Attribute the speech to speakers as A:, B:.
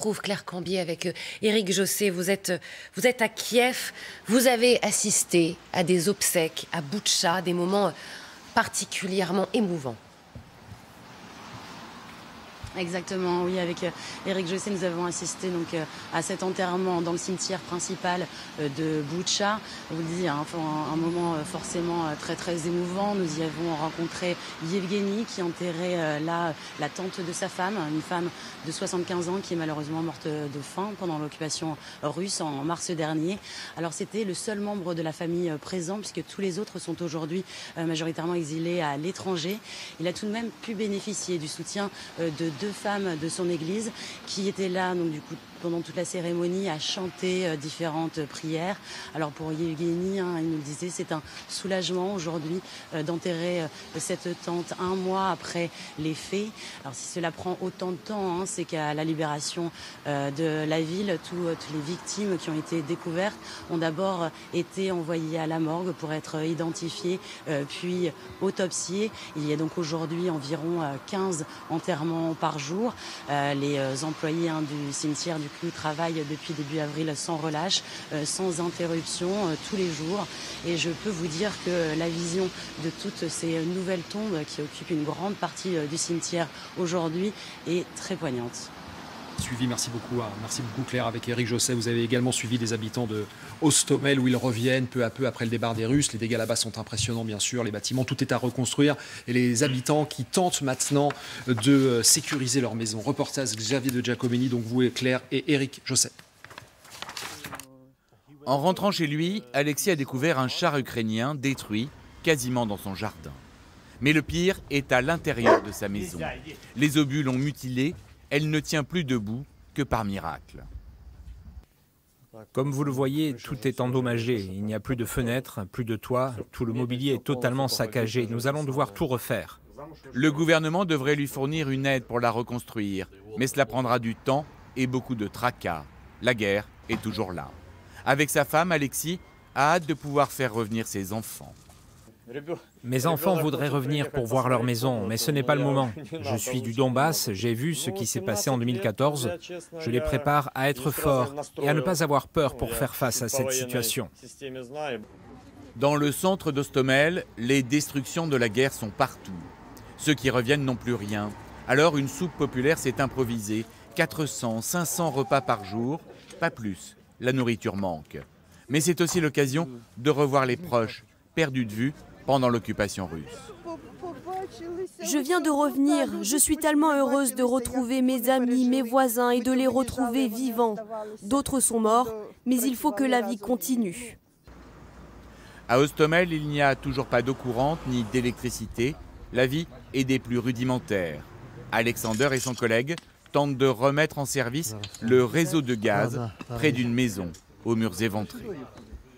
A: retrouve Claire Cambier avec Éric Jossé. Vous êtes à Kiev. Vous avez assisté à des obsèques à Boutcha, des moments particulièrement émouvants.
B: Exactement, oui, avec Éric Jossé, nous avons assisté donc à cet enterrement dans le cimetière principal de Boutcha. Je vous le dis, un moment forcément très émouvant. Nous y avons rencontré Yevgeny qui enterrait là la tante de sa femme, une femme de 75 ans qui est malheureusement morte de faim pendant l'occupation russe en mars dernier. Alors c'était le seul membre de la famille présent puisque tous les autres sont aujourd'hui majoritairement exilés à l'étranger. Il a tout de même pu bénéficier du soutien de 2 femmes de son église qui étaient là donc du coup pendant toute la cérémonie à chanter différentes prières. Alors pour Yevgeny, il nous disait c'est un soulagement aujourd'hui d'enterrer cette tante 1 mois après les faits. Alors si cela prend autant de temps, c'est qu'à la libération de la ville, toutes les victimes qui ont été découvertes ont d'abord été envoyées à la morgue pour être identifiées puis autopsiées. Il y a donc aujourd'hui environ 15 enterrements par jour. Les employés du cimetière du Clou travaillent depuis début avril sans relâche, sans interruption, tous les jours. Et je peux vous dire que la vision de toutes ces nouvelles tombes qui occupent une grande partie du cimetière aujourd'hui est très poignante.
C: Merci beaucoup Claire. Avec Éric Jossé, vous avez également suivi les habitants de Hostomel où ils reviennent peu à peu après le départ des Russes. Les dégâts là-bas sont impressionnants bien sûr, les bâtiments, tout est à reconstruire et les habitants qui tentent maintenant de sécuriser leur maison. Reportage Xavier de Giacomini, donc vous et Claire et Éric Jossé.
D: En rentrant chez lui, Alexis a découvert un char ukrainien détruit quasiment dans son jardin. Mais le pire est à l'intérieur de sa maison. Les obus l'ont mutilée. Elle ne tient plus debout que par miracle.
E: Comme vous le voyez, tout est endommagé. Il n'y a plus de fenêtres, plus de toit. Tout le mobilier est totalement saccagé. Nous allons devoir tout refaire.
D: Le gouvernement devrait lui fournir une aide pour la reconstruire. Mais cela prendra du temps et beaucoup de tracas. La guerre est toujours là. Avec sa femme, Alexis a hâte de pouvoir faire revenir ses enfants.
E: Mes enfants voudraient revenir pour voir leur maison, mais ce n'est pas le moment. Je suis du Donbass, j'ai vu ce qui s'est passé en 2014. Je les prépare à être forts et à ne pas avoir peur pour faire face à cette situation.
D: Dans le centre d'Hostomel, les destructions de la guerre sont partout. Ceux qui reviennent n'ont plus rien. Alors une soupe populaire s'est improvisée. 400, 500 repas par jour, pas plus. La nourriture manque. Mais c'est aussi l'occasion de revoir les proches, perdus de vue pendant l'occupation russe.
F: Je viens de revenir. Je suis tellement heureuse de retrouver mes amis, mes voisins et de les retrouver vivants. D'autres sont morts, mais il faut que la vie continue.
D: À Hostomel, il n'y a toujours pas d'eau courante ni d'électricité. La vie est des plus rudimentaires. Alexander et son collègue tentent de remettre en service le réseau de gaz près d'une maison aux murs éventrés.